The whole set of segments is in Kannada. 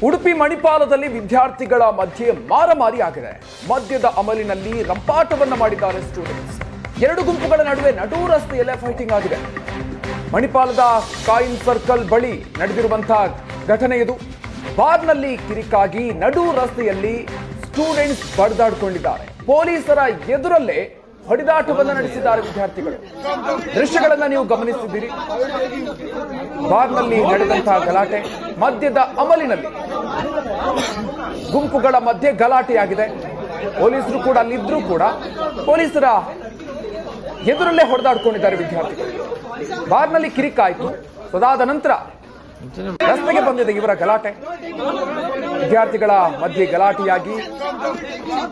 ಉಡುಪಿ ಮಣಿಪಾಲದಲ್ಲಿ ವಿದ್ಯಾರ್ಥಿಗಳ ಮಧ್ಯೆ ಮಾರಾಮಾರಿ ಆಗಿದೆ. ಮದ್ಯದ ಅಮಲಿನಲ್ಲಿ ರಂಪಾಟವನ್ನ ಮಾಡಿದ್ದಾರೆ ಸ್ಟೂಡೆಂಟ್ಸ್. ಎರಡು ಗುಂಪುಗಳ ನಡುವೆ ನಡು ರಸ್ತೆಯಲ್ಲೇ ಫೈಟಿಂಗ್ ಆಗಿದೆ. ಮಣಿಪಾಲದ ಕಾಯಿನ್ ಸರ್ಕಲ್ ಬಳಿ ನಡೆದಿರುವಂತಹ ಘಟನೆ ಇದು. ಬಾರ್ನಲ್ಲಿ ಕಿರಿಕಾಗಿ ನಡು ರಸ್ತೆಯಲ್ಲಿ ಸ್ಟೂಡೆಂಟ್ಸ್ ಬಡಿದಾಡಿಕೊಂಡಿದ್ದಾರೆ. ಪೊಲೀಸರ ಎದುರಲ್ಲೇ ಹೊಡೆದಾಟವನ್ನು ನಡೆಸಿದ್ದಾರೆ ವಿದ್ಯಾರ್ಥಿಗಳು. ದೃಶ್ಯಗಳನ್ನ ನೀವು ಗಮನಿಸಿದ್ದೀರಿ. ಬಾರ್ನಲ್ಲಿ ನಡೆದಂತಹ ಗಲಾಟೆ, ಮದ್ಯದ ಅಮಲಿನಲ್ಲಿ ಗುಂಪುಗಳ ಮಧ್ಯೆ ಗಲಾಟೆಯಾಗಿದೆ. ಪೊಲೀಸರು ಕೂಡ ಅಲ್ಲಿದ್ರೂ ಕೂಡ ಪೊಲೀಸರ ಎದುರಲ್ಲೇ ಹೊಡೆದಾಡ್ಕೊಂಡಿದ್ದಾರೆ ವಿದ್ಯಾರ್ಥಿಗಳು. ಬಾರ್ನಲ್ಲಿ ಕಿರಿಕಾಯಿತು. ಅದಾದ ನಂತರ ರಸ್ತೆಗೆ ಬಂದಿದೆ ಇವರ ಗಲಾಟೆ. ವಿದ್ಯಾರ್ಥಿಗಳ ಮಧ್ಯೆ ಗಲಾಟೆಯಾಗಿ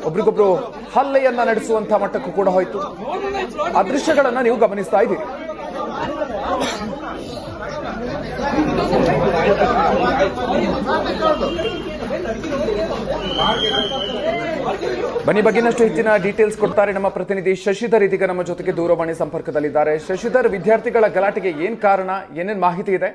ಒಬ್ರಿಗೊಬ್ರು ಹಲ್ಲೆಯನ್ನ ನಡೆಸುವಂತಹ ಮಟ್ಟಕ್ಕೂ ಕೂಡ ಹೋಯಿತು. ಆ ದೃಶ್ಯಗಳನ್ನ ನೀವು ಗಮನಿಸ್ತಾ ಇದ್ದೀರಿ. ಬನ್ನಿ, ಬಗ್ಗಿನಷ್ಟು ಹೆಚ್ಚಿನ ಡೀಟೇಲ್ಸ್ ಕೊಡ್ತಾರೆ ನಮ್ಮ ಪ್ರತಿನಿಧಿ ಶಶಿಧರ್. ಇದೀಗ ನಮ್ಮ ಜೊತೆಗೆ ದೂರವಾಣಿ ಸಂಪರ್ಕದಲ್ಲಿದ್ದಾರೆ. ಶಶಿಧರ್, ವಿದ್ಯಾರ್ಥಿಗಳ ಗಲಾಟೆಗೆ ಏನ್ ಕಾರಣ, ಏನೇನ್ ಮಾಹಿತಿ ಇದೆ?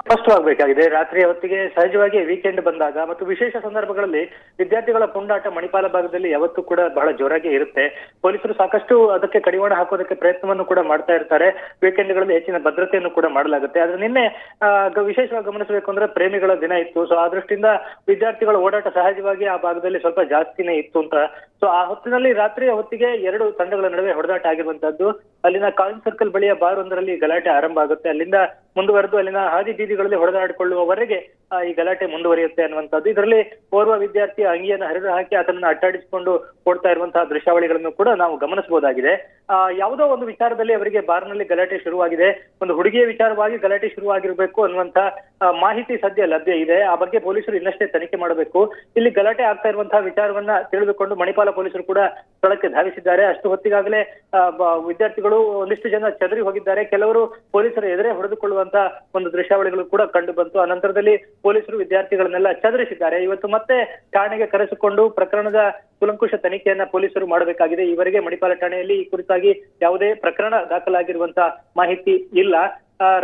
ಸ್ಪಷ್ಟವಾಗಬೇಕಾಗಿದೆ. ರಾತ್ರಿಯ ಹೊತ್ತಿಗೆ ಸಹಜವಾಗಿ ವೀಕೆಂಡ್ ಬಂದಾಗ ಮತ್ತು ವಿಶೇಷ ಸಂದರ್ಭಗಳಲ್ಲಿ ವಿದ್ಯಾರ್ಥಿಗಳ ಪುಂಡಾಟ ಮಣಿಪಾಲ ಭಾಗದಲ್ಲಿ ಯಾವತ್ತೂ ಕೂಡ ಬಹಳ ಜೋರಾಗಿ ಇರುತ್ತೆ. ಪೊಲೀಸರು ಸಾಕಷ್ಟು ಅದಕ್ಕೆ ಕಡಿವಾಣ ಹಾಕೋದಕ್ಕೆ ಪ್ರಯತ್ನವನ್ನು ಕೂಡ ಮಾಡ್ತಾ ಇರ್ತಾರೆ. ವೀಕೆಂಡ್ಗಳಲ್ಲಿ ಹೆಚ್ಚಿನ ಭದ್ರತೆಯನ್ನು ಕೂಡ ಮಾಡಲಾಗುತ್ತೆ. ಆದ್ರೆ ನಿನ್ನೆ ವಿಶೇಷವಾಗಿ ಗಮನಿಸಬೇಕು ಅಂದ್ರೆ ಪ್ರೇಮಿಗಳ ದಿನ ಇತ್ತು. ಸೊ ಆ ದೃಷ್ಟಿಯಿಂದ ವಿದ್ಯಾರ್ಥಿಗಳ ಓಡಾಟ ಸಹಜವಾಗಿ ಆ ಭಾಗದಲ್ಲಿ ಸ್ವಲ್ಪ ಜಾಸ್ತಿನೇ ಇತ್ತು ಅಂತ. ಸೊ ಆ ಹೊತ್ತಿನಲ್ಲಿ ರಾತ್ರಿಯ ಹೊತ್ತಿಗೆ ಎರಡು ತಂಡಗಳ ನಡುವೆ ಹೊಡೆದಾಟ ಆಗಿರುವಂತಹದ್ದು. ಅಲ್ಲಿನ ಕಾಯಿನ್ ಸರ್ಕಲ್ ಬಳಿಯ ಬಾರ್ ಒಂದರಲ್ಲಿ ಗಲಾಟೆ ಆರಂಭ ಆಗುತ್ತೆ. ಅಲ್ಲಿಂದ ಮುಂದುವರೆದು ಅಲ್ಲಿನ ಹಾದಿ ಬೀದಿಗಳಲ್ಲಿ ಹೊಡೆದಾಡಿಕೊಳ್ಳುವವರೆಗೆ ಈ ಗಲಾಟೆ ಮುಂದುವರಿಯುತ್ತೆ ಅನ್ನುವಂಥದ್ದು. ಇದರಲ್ಲಿ ಓರ್ವ ವಿದ್ಯಾರ್ಥಿ ಅಂಗಿಯನ್ನು ಹರಿದು ಹಾಕಿ ಆತನನ್ನು ಅಟ್ಟಾಡಿಸಿಕೊಂಡು ಓಡ್ತಾ ಇರುವಂತಹ ದೃಶ್ಯಾವಳಿಗಳನ್ನು ಕೂಡ ನಾವು ಗಮನಿಸಬಹುದಾಗಿದೆ. ಯಾವುದೋ ಒಂದು ವಿಚಾರದಲ್ಲಿ ಅವರಿಗೆ ಬಾರ್ನಲ್ಲಿ ಗಲಾಟೆ ಶುರುವಾಗಿದೆ, ಒಂದು ಹುಡುಗಿಯ ವಿಚಾರವಾಗಿ ಗಲಾಟೆ ಶುರುವಾಗಿರಬೇಕು ಅನ್ನುವಂತ ಮಾಹಿತಿ ಸದ್ಯ ಲಭ್ಯ ಇದೆ. ಆ ಬಗ್ಗೆ ಪೊಲೀಸರು ಇನ್ನಷ್ಟೇ ತನಿಖೆ ಮಾಡಬೇಕು. ಇಲ್ಲಿ ಗಲಾಟೆ ಆಗ್ತಾ ಇರುವಂತಹ ವಿಚಾರವನ್ನ ತಿಳಿದುಕೊಂಡು ಮಣಿಪಾಲ ಪೊಲೀಸರು ಕೂಡ ಸ್ಥಳಕ್ಕೆ ಧಾವಿಸಿದ್ದಾರೆ. ಅಷ್ಟು ಹೊತ್ತಿಗಾಗಲೇ ವಿದ್ಯಾರ್ಥಿಗಳು ಒಂದಿಷ್ಟು ಜನ ಚದರಿ ಹೋಗಿದ್ದಾರೆ. ಕೆಲವರು ಪೊಲೀಸರ ಎದುರೇ ಹೊಡೆದುಕೊಳ್ಳುವಂತ ಒಂದು ದೃಶ್ಯಾವಳಿಗಳು ಕೂಡ ಕಂಡು ಬಂತು. ಆ ನಂತರದಲ್ಲಿ ಪೊಲೀಸರು ವಿದ್ಯಾರ್ಥಿಗಳನ್ನೆಲ್ಲ ಚದರಿಸಿದ್ದಾರೆ. ಇವತ್ತು ಮತ್ತೆ ಠಾಣೆಗೆ ಕರೆಸಿಕೊಂಡು ಪ್ರಕರಣದ ಕುಲಂಕುಷ ತನಿಖೆಯನ್ನ ಪೊಲೀಸರು ಮಾಡಬೇಕಾಗಿದೆ. ಈವರೆಗೆ ಮಣಿಪಾಲ ಠಾಣೆಯಲ್ಲಿ ಈ ಕುರಿತಾಗಿ ಯಾವುದೇ ಪ್ರಕರಣ ದಾಖಲಾಗಿರುವಂತಹ ಮಾಹಿತಿ ಇಲ್ಲ.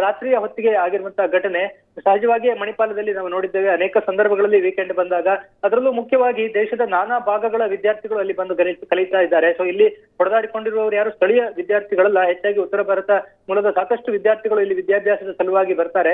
ರಾತ್ರಿಯ ಹೊತ್ತಿಗೆ ಆಗಿರುವಂತಹ ಘಟನೆ ಸಹಜವಾಗಿ ಮಣಿಪಾಲದಲ್ಲಿ ನಾವು ನೋಡಿದ್ದೇವೆ. ಅನೇಕ ಸಂದರ್ಭಗಳಲ್ಲಿ ವೀಕೆಂಡ್ ಬಂದಾಗ, ಅದರಲ್ಲೂ ಮುಖ್ಯವಾಗಿ ದೇಶದ ನಾನಾ ಭಾಗಗಳ ವಿದ್ಯಾರ್ಥಿಗಳು ಅಲ್ಲಿ ಬಂದು ಕಲಿತಾ ಇದ್ದಾರೆ. ಸೊ ಇಲ್ಲಿ ಹೊಡೆದಾಡಿಕೊಂಡಿರುವವರು ಯಾರು ಸ್ಥಳೀಯ ವಿದ್ಯಾರ್ಥಿಗಳಲ್ಲ, ಹೆಚ್ಚಾಗಿ ಉತ್ತರ ಭಾರತ ಮೂಲದ ಸಾಕಷ್ಟು ವಿದ್ಯಾರ್ಥಿಗಳು ಇಲ್ಲಿ ವಿದ್ಯಾಭ್ಯಾಸದ ಸಲುವಾಗಿ ಬರ್ತಾರೆ.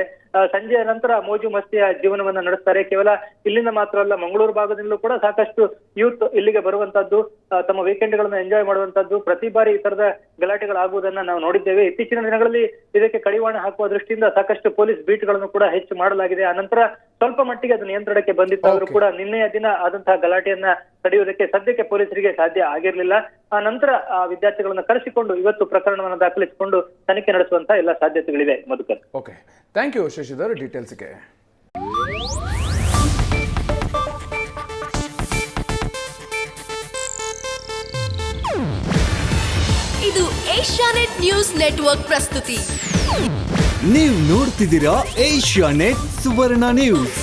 ಸಂಜೆಯ ನಂತರ ಮೋಜು ಮಸ್ತಿಯ ಜೀವನವನ್ನ ನಡೆಸ್ತಾರೆ. ಕೇವಲ ಇಲ್ಲಿಂದ ಮಾತ್ರ ಅಲ್ಲ, ಮಂಗಳೂರು ಭಾಗದಿಂದಲೂ ಕೂಡ ಸಾಕಷ್ಟು ಯೂತ್ ಇಲ್ಲಿಗೆ ಬರುವಂತದ್ದು, ತಮ್ಮ ವೀಕೆಂಡ್ ಗಳನ್ನ ಎಂಜಾಯ್ ಮಾಡುವಂತದ್ದು. ಪ್ರತಿ ಬಾರಿ ಈ ತರದ ಗಲಾಟೆಗಳಾಗುವುದನ್ನ ನಾವು ನೋಡಿದ್ದೇವೆ. ಇತ್ತೀಚಿನ ದಿನಗಳಲ್ಲಿ ಇದಕ್ಕೆ ಕಡಿವಾಣ ಹಾಕುವ ದೃಷ್ಟಿಯಿಂದ ಸಾಕಷ್ಟು ಪೊಲೀಸ್ ಬೀಟ್ ಗಳನ್ನು ಕೂಡ ಹೆಚ್ಚು ಮಾಡಲಾಗಿದೆ. ಆ ನಂತರ ಸ್ವಲ್ಪ ಮಟ್ಟಿಗೆ ಅದು ನಿಯಂತ್ರಣಕ್ಕೆ ಬಂದಿತ್ತಾದ್ರೂ ಕೂಡ ನಿನ್ನೆಯ ದಿನ ಆದಂತಹ ಗಲಾಟೆಯನ್ನ ತಡೆಯುವುದಕ್ಕೆ ಸದ್ಯಕ್ಕೆ ಪೊಲೀಸರಿಗೆ ಸಾಧ್ಯ ಆಗಿರಲಿಲ್ಲ. ಆ ನಂತರ ಆ ವಿದ್ಯಾರ್ಥಿಗಳನ್ನ ಕರೆಸಿಕೊಂಡು ಇವತ್ತು ಪ್ರಕರಣವನ್ನು ದಾಖಲಿಸಿಕೊಂಡು ತನಿಖೆ ನಡೆಸುವಂತಹ ಎಲ್ಲ ಸಾಧ್ಯತೆಗಳಿವೆ. Madhukar, okay, thank you Shashidhar ಡೀಟೇಲ್ಸ್ಗೆ. ಇದು ಏಷ್ಯಾನೆಟ್ ನ್ಯೂಸ್ ನೆಟ್ವರ್ಕ್ ಪ್ರಸ್ತುತಿ. ನೀವು ನೋಡ್ತಿದ್ದೀರಾ ಏಷ್ಯಾನೆಟ್ ಸುವರ್ಣ ನ್ಯೂಸ್.